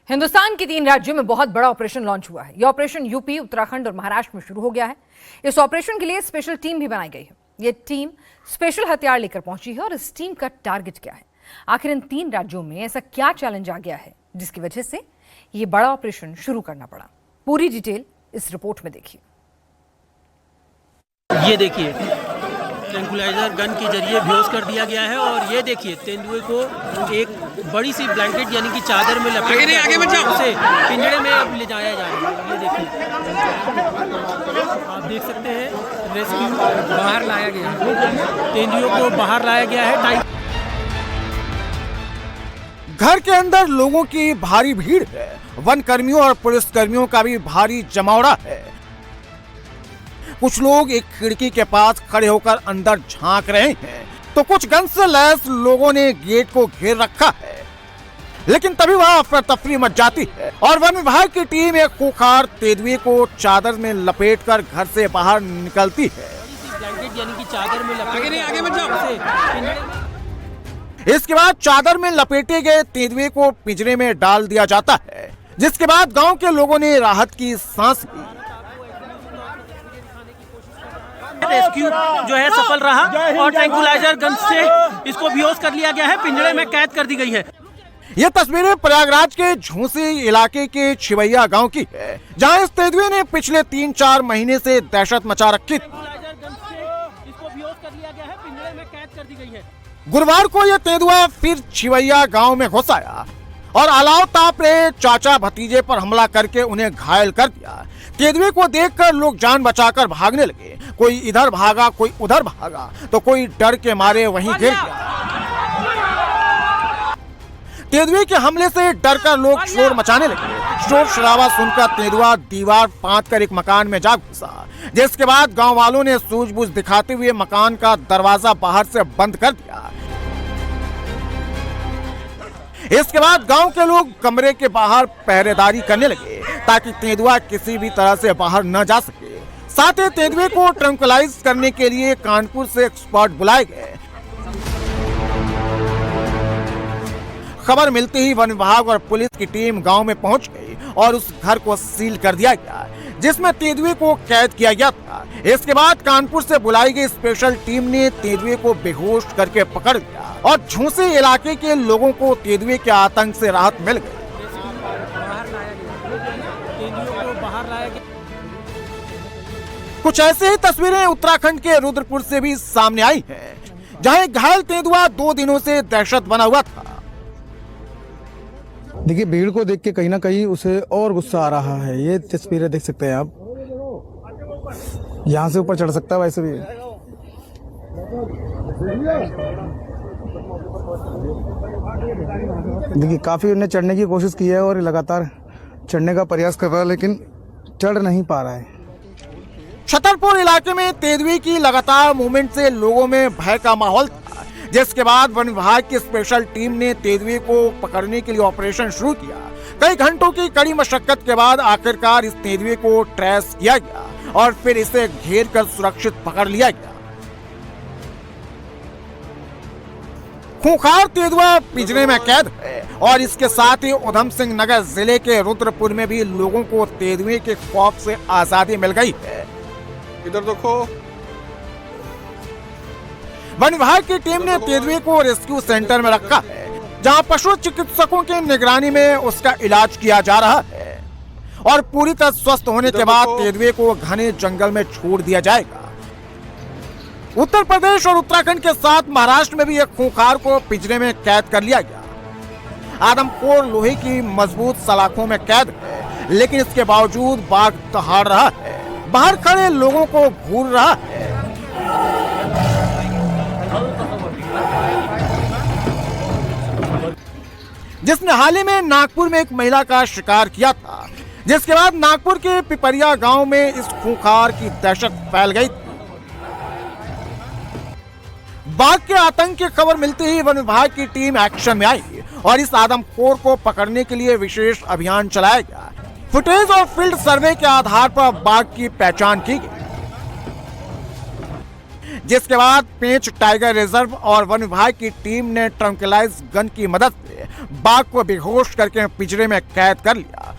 हिंदुस्तान के 3 राज्यों में बहुत बड़ा ऑपरेशन लॉन्च हुआ है। यह ऑपरेशन यूपी, उत्तराखंड और महाराष्ट्र में शुरू हो गया है। इस ऑपरेशन के लिए स्पेशल टीम भी बनाई गई है। यह टीम स्पेशल हथियार लेकर पहुंची है और इस टीम का टारगेट क्या है? आखिर इन 3 राज्यों में ऐसा क्या चैलेंज आ गया है जिसकी वजह से यह बड़ा ऑपरेशन शुरू करना पड़ा? पूरी डिटेल इस रिपोर्ट में देखिए। ये देखिए, ट्रैंकुलाइजर गन के जरिए बेहोश कर दिया गया है और ये देखिए तेंदुए को एक बड़ी सी ब्लैंकेट यानी कि चादर में लपेट उसे पिंजड़े में अब ले जाया जा रहा है। ये देखिए, आप देख सकते हैं रेस्क्यू बाहर लाया गया है, तेंदुओं को बाहर लाया गया है। घर के अंदर लोगों की भारी भीड़ है। वन कर्मियों और पुलिस कर्मियों का भी भारी जमावड़ा है। कुछ लोग एक खिड़की के पास खड़े होकर अंदर झांक रहे हैं, तो कुछ गन से लैस लोगों ने गेट को घेर रखा है। लेकिन तभी वहां अफरा तफरी मच जाती है और वन विभाग की टीम एक खूंखार तेंदुए को चादर में लपेटकर घर से बाहर निकलती है। ब्लैंकेट यानी कि चादर में इसके बाद चादर में लपेटे गए तेंदुए को पिंजरे में डाल दिया जाता है, जिसके बाद गांव के लोगों ने राहत की सांस ली। रेस्क्यू जो है सफल रहा और ट्रैंकुलाइजर गन से इसको बेहोश कर लिया गया है, पिंजरे में कैद कर दी गई है। ये तस्वीरें प्रयागराज के झूसी इलाके के छिवैया गांव की है, जहां इस तेंदुए ने पिछले 3-4 महीने से दहशत मचा रखी थी। इसको बेहोश कर लिया गया है, पिंजरे में कैद कर दी गई है। गुरुवार को यह तेंदुआ फिर छिवैया गांव में घुस आया और अलाव ताप रहे चाचा भतीजे पर हमला करके उन्हें घायल कर दिया। तेंदुए को देखकर लोग जान बचाकर भागने लगे। कोई इधर भागा, कोई उधर भागा, तो कोई डर के मारे वहीं गिर गया। तेंदुए के हमले से डरकर लोग शोर मचाने लगे। शोर शराबा सुनकर तेंदुआ दीवार फांदकर एक मकान में जा घुसा, जिसके बाद गांव वालों ने सूझबूझ दिखाते हुए मकान का दरवाजा बाहर से बंद कर दिया। इसके बाद गांव के लोग कमरे के बाहर पहरेदारी करने लगे ताकि तेंदुआ किसी भी तरह से बाहर न जा सके। साथ ही तेंदुए को ट्रैंकुलाइज करने के लिए कानपुर से एक्सपर्ट बुलाए गए। खबर मिलते ही वन विभाग और पुलिस की टीम गांव में पहुंच गई और उस घर को सील कर दिया गया जिसमें तेंदुए को कैद किया गया था। इसके बाद कानपुर से बुलाई गई स्पेशल टीम ने तेंदुए को बेहोश करके पकड़ लिया और झूसी इलाके के लोगों को तेंदुए के आतंक से राहत मिल गई। कुछ ऐसे ही तस्वीरें उत्तराखंड के रुद्रपुर से भी सामने आई हैं, जहां एक घायल तेंदुआ 2 दिनों से दहशत बना हुआ था। देखिए, भीड़ को देख के कहीं ना कहीं उसे और गुस्सा आ रहा है। ये तस्वीरें देख सकते हैं आप, यहाँ से ऊपर चढ़ सकता है वैसे भी। देखिए, काफी उन्हें चढ़ने की कोशिश की है और लगातार चढ़ने का प्रयास कर रहा है, लेकिन चढ़ नहीं पा रहा है। छतरपुर इलाके में तेंदुए की लगातार मूवमेंट से लोगों में भय का माहौल था, जिसके बाद वन विभाग की स्पेशल टीम ने तेंदुए को पकड़ने के लिए ऑपरेशन शुरू किया। कई घंटों की कड़ी मशक्कत के बाद आखिरकार इस तेंदुए को ट्रेस किया गया और फिर इसे घेर कर सुरक्षित पकड़ लिया गया। खूंखार तेंदुआ पिंजरे में कैद है और इसके साथ ही उधम सिंह नगर जिले के रुद्रपुर में भी लोगों को तेंदुए के खौफ से आजादी मिल गई है। इधर देखो, वन विभाग की टीम ने तेंदुए को रेस्क्यू सेंटर में रखा है, जहां पशु चिकित्सकों की निगरानी में उसका इलाज किया जा रहा है और पूरी तरह स्वस्थ होने के बाद तेंदुए को घने जंगल में छोड़ दिया जाएगा। उत्तर प्रदेश और उत्तराखंड के साथ महाराष्ट्र में भी एक खूंखार को पिंजरे में कैद कर लिया गया। आदमखोर लोहे की मजबूत सलाखों में कैद है, लेकिन इसके बावजूद बाघ दहाड़ रहा है, बाहर खड़े लोगों को घूर रहा है। जिसने हाल ही में नागपुर में एक महिला का शिकार किया था, जिसके बाद नागपुर के पिपरिया गांव में इस खूंखार की दहशत फैल गई थी। बाघ के आतंक की खबर मिलते ही वन विभाग की टीम एक्शन में आई और इस आदमखोर को पकड़ने के लिए विशेष अभियान चलाया गया। फुटेज और फील्ड सर्वे के आधार पर बाघ की पहचान की गई, जिसके बाद पेंच टाइगर रिजर्व और वन विभाग की टीम ने ट्रंकुलाइज गन की मदद से बाघ को बेहोश करके पिंजरे में कैद कर लिया।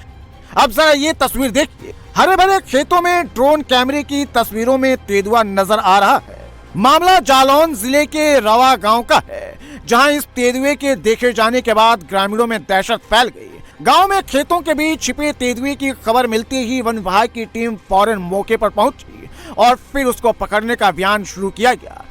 अब जरा ये तस्वीर देखिए, हरे भरे खेतों में ड्रोन कैमरे की तस्वीरों में तेंदुआ नजर आ रहा है। मामला जालौन जिले के रवा गांव का है, जहां इस तेंदुए के देखे जाने के बाद ग्रामीणों में दहशत फैल गई। गांव में खेतों के बीच छिपे तेंदुए की खबर मिलते ही वन विभाग की टीम फौरन मौके पर पहुंची और फिर उसको पकड़ने का अभियान शुरू किया गया।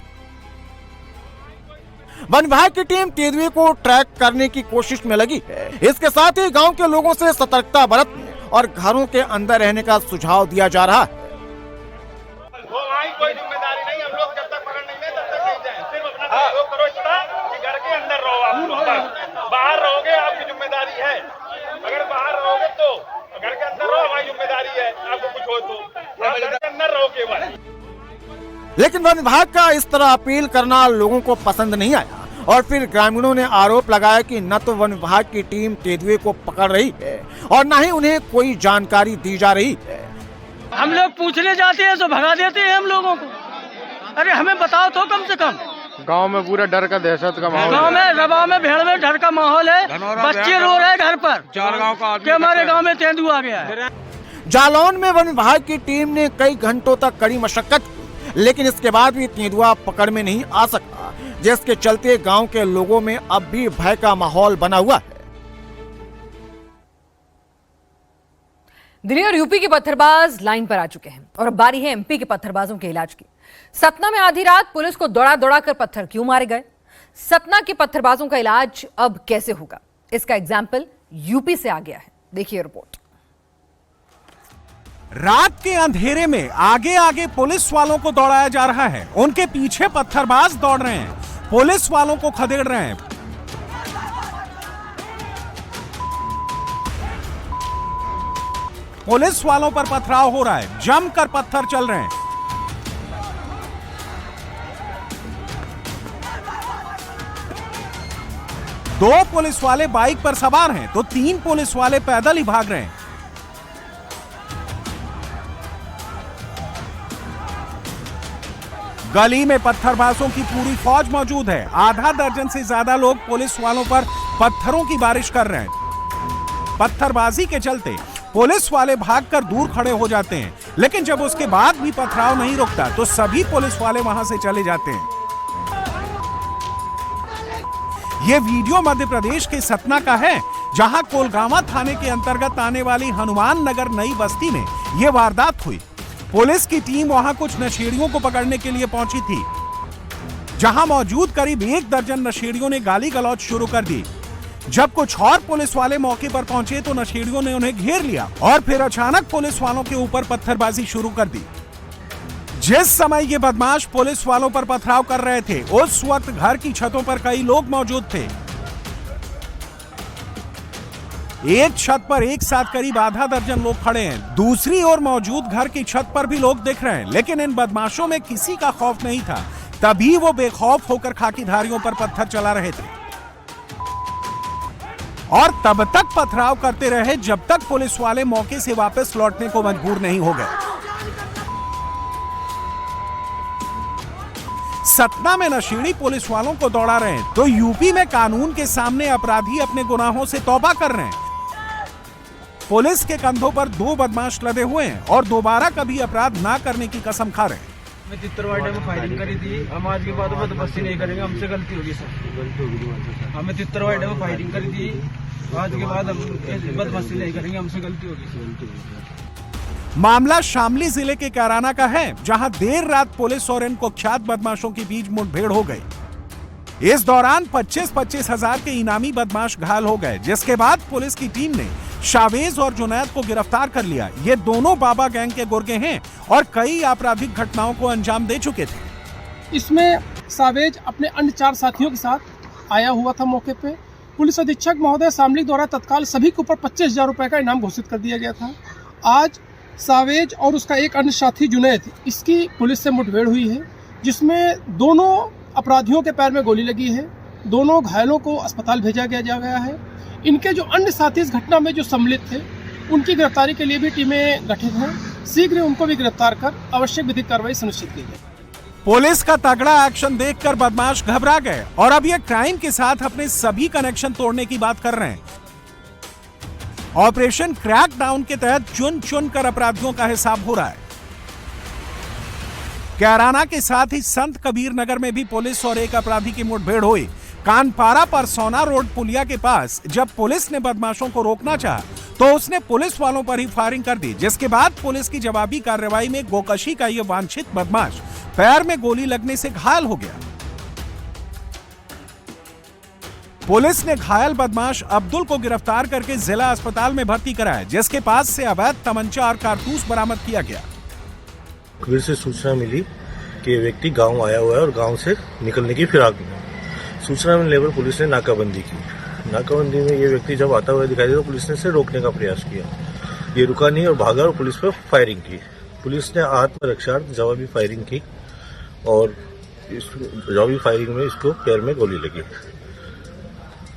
वन विभाग की टीम तेंदुए को ट्रैक करने की कोशिश में लगी है। इसके साथ ही गांव के लोगों से सतर्कता बरतने और घरों के अंदर रहने का सुझाव दिया जा रहा है। कोई जिम्मेदारी नहीं, हम लोग जब तक पकड़ नहीं ले तब तक नहीं जाए। सिर्फ अपना सहयोग करो इतना कि घर के अंदर रहो। आप लोग बाहर रहोगे आपकी जिम्मेदारी है, अगर बाहर रहोगे तो घर के अंदर रहो, हमारी जिम्मेदारी है। आपको कुछ हो तो घर के अंदर रहो केवल। लेकिन वन विभाग का इस तरह अपील करना लोगों को पसंद नहीं आया और फिर ग्रामीणों ने आरोप लगाया कि न तो वन विभाग की टीम तेंदुए को पकड़ रही है और न ही उन्हें कोई जानकारी दी जा रही है। हम लोग पूछने जाते हैं तो भगा देते हैं हम लोगों को। अरे हमें बताओ तो कम से कम। गांव में पूरा डर का दहशत का माहौल, गांव में रवा में भेड़ में डर का माहौल है। बच्चे रो रहे हैं घर पर 4 गांव का कि हमारे गांव में तेंदुआ आ गया है। जालौन में वन विभाग की टीम ने कई घंटों तक कड़ी मशक्कत की, लेकिन इसके बाद भी तेंदुआ पकड़ में नहीं आ सका, जिसके चलते गांव के लोगों में अब भी भय का माहौल बना हुआ है। दिल्ली और यूपी के पत्थरबाज लाइन पर आ चुके हैं और अब बारी है एमपी के पत्थरबाजों के इलाज की। सतना में आधी रात पुलिस को दौड़ा दौड़ा कर पत्थर क्यों मारे गए? सतना के पत्थरबाजों का इलाज अब कैसे होगा? इसका एग्जाम्पल यूपी से आ गया है, देखिए रिपोर्ट। रात के अंधेरे में आगे आगे पुलिस वालों को दौड़ाया जा रहा है, उनके पीछे पत्थरबाज दौड़ रहे हैं, पुलिस वालों को खदेड़ रहे हैं। पुलिस वालों पर पथराव हो रहा है, जमकर पत्थर चल रहे हैं। दो पुलिस वाले बाइक पर सवार हैं तो 3 पुलिस वाले पैदल ही भाग रहे हैं। गली में पत्थरबाजों की पूरी फौज मौजूद है। आधा दर्जन से ज्यादा लोग पुलिस वालों पर पत्थरों की बारिश कर रहे हैं। पत्थरबाजी के चलते पुलिस वाले भागकर दूर खड़े हो जाते हैं, लेकिन जब उसके बाद भी पथराव नहीं रुकता तो सभी पुलिस वाले वहां से चले जाते हैं। यह वीडियो मध्य प्रदेश के सतना का है, जहां कोलगांवा थाने के अंतर्गत आने वाली हनुमान नगर नई बस्ती में यह वारदात हुई। पुलिस की टीम वहां कुछ नशेड़ियों को पकड़ने के लिए पहुंची थी, जहां मौजूद करीब 1 दर्जन नशेड़ियों ने गाली गलौज शुरू कर दी। जब कुछ और पुलिस वाले मौके पर पहुंचे तो नशेड़ियों ने उन्हें घेर लिया और फिर अचानक पुलिस वालों के ऊपर पत्थरबाजी शुरू कर दी। जिस समय ये बदमाश पुलिस वालों पर पथराव कर रहे थे, उस वक्त घर की छतों पर कई लोग मौजूद थे। एक छत पर एक साथ करीब आधा दर्जन लोग खड़े हैं, दूसरी ओर मौजूद घर की छत पर भी लोग दिख रहे हैं, लेकिन इन बदमाशों में किसी का खौफ नहीं था। तभी वो बेखौफ होकर खाकीधारियों पर पत्थर चला रहे थे और तब तक पथराव करते रहे जब तक पुलिस वाले मौके से वापस लौटने को मजबूर नहीं हो गए। सतना में नशेड़ी पुलिस वालों को दौड़ा रहे हैं तो यूपी में कानून के सामने अपराधी अपने गुनाहों से तौबा कर रहे हैं। पुलिस के कंधों पर 2 बदमाश लदे हुए हैं और दोबारा कभी अपराध ना करने की कसम खा रहे हैं। मैं तित्तरवाड़े में फायरिंग करी थी, हम आज के बाद बदमाशी नहीं करेंगे, हमसे गलती होगी सर। हमें तित्तरवाड़े में फायरिंग करी थी, आज के बाद हम बदमाशी नहीं करेंगे, हमसे गलती होगी। मामला शामली जिले के कैराना का है, जहां देर रात पुलिस और इन कुख्यात बदमाशों के बीच मुठभेड़ हो गई। इस दौरान 25-25 हजार के इनामी बदमाश घायल हो गए, जिसके बाद पुलिस की टीम ने शावेज और जुनैद को गिरफ्तार कर लिया। ये दोनों बाबा गैंग के गुर्गे हैं और कई आपराधिक घटनाओं को अंजाम दे चुके थे। इसमें सावेज अपने अन्य 4 साथियों के साथ आया हुआ था मौके पे। पुलिस अधीक्षक महोदय शामली द्वारा तत्काल सभी के ऊपर 25,000 रुपए का इनाम घोषित कर दिया गया था। आज सावेज और उसका एक अन्य साथी जुनैद, इसकी पुलिस से मुठभेड़ हुई है, जिसमें दोनों अपराधियों के पैर में गोली लगी है। दोनों घायलों को अस्पताल भेजा गया है। इनके जो अन्य साथी इस घटना में जो सम्मिलित थे, उनकी गिरफ्तारी के लिए भी टीमें गठित हैं। शीघ्र उनको भी गिरफ्तार कर आवश्यक विधिक कार्रवाई सुनिश्चित की जाए। पुलिस का तगड़ा एक्शन देखकर बदमाश घबरा गए और अब ये क्राइम के साथ अपने सभी कनेक्शन तोड़ने की बात कर रहे हैं। ऑपरेशन क्रैकडाउन के तहत चुन चुन कर अपराधियों का हिसाब हो रहा है। कैराना के साथ ही संत कबीर नगर में भी पुलिस और एक अपराधी की मुठभेड़ हुई। कानपारा पर सोना रोड पुलिया के पास जब पुलिस ने बदमाशों को रोकना चाहा तो उसने पुलिस वालों पर ही फायरिंग कर दी, जिसके बाद पुलिस की जवाबी कार्रवाई में गोकशी का यह वांछित बदमाश पैर में गोली लगने से घायल हो गया। पुलिस ने घायल बदमाश अब्दुल को गिरफ्तार करके जिला अस्पताल में भर्ती कराया, जिसके पास से अवैध तमंचा और कारतूस बरामद किया गया। कबीर से सूचना मिली कि ये व्यक्ति गांव आया हुआ है और गांव से निकलने की फिराक में। सूचना मिलने पर पुलिस ने नाकाबंदी की। नाकाबंदी में ये व्यक्ति जब आता हुआ दिखाई दिया तो पुलिस ने इसे रोकने का प्रयास किया। ये रुका नहीं और भागा और पुलिस पर फायरिंग की। पुलिस ने आत्मरक्षार्थ जवाबी फायरिंग की और इस जवाबी फायरिंग में इसको पैर में गोली लगी।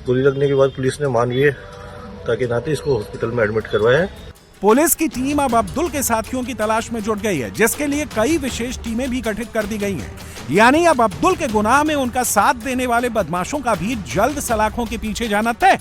गोली लगने के बाद पुलिस ने मानवीयता के नाते इसको हॉस्पिटल में एडमिट करवाया है। पुलिस की टीम अब अब्दुल के साथियों की तलाश में जुट गई है, जिसके लिए कई विशेष टीमें भी गठित कर दी गई हैं। यानी अब अब्दुल के गुनाह में उनका साथ देने वाले बदमाशों का भी जल्द सलाखों के पीछे जाना तय।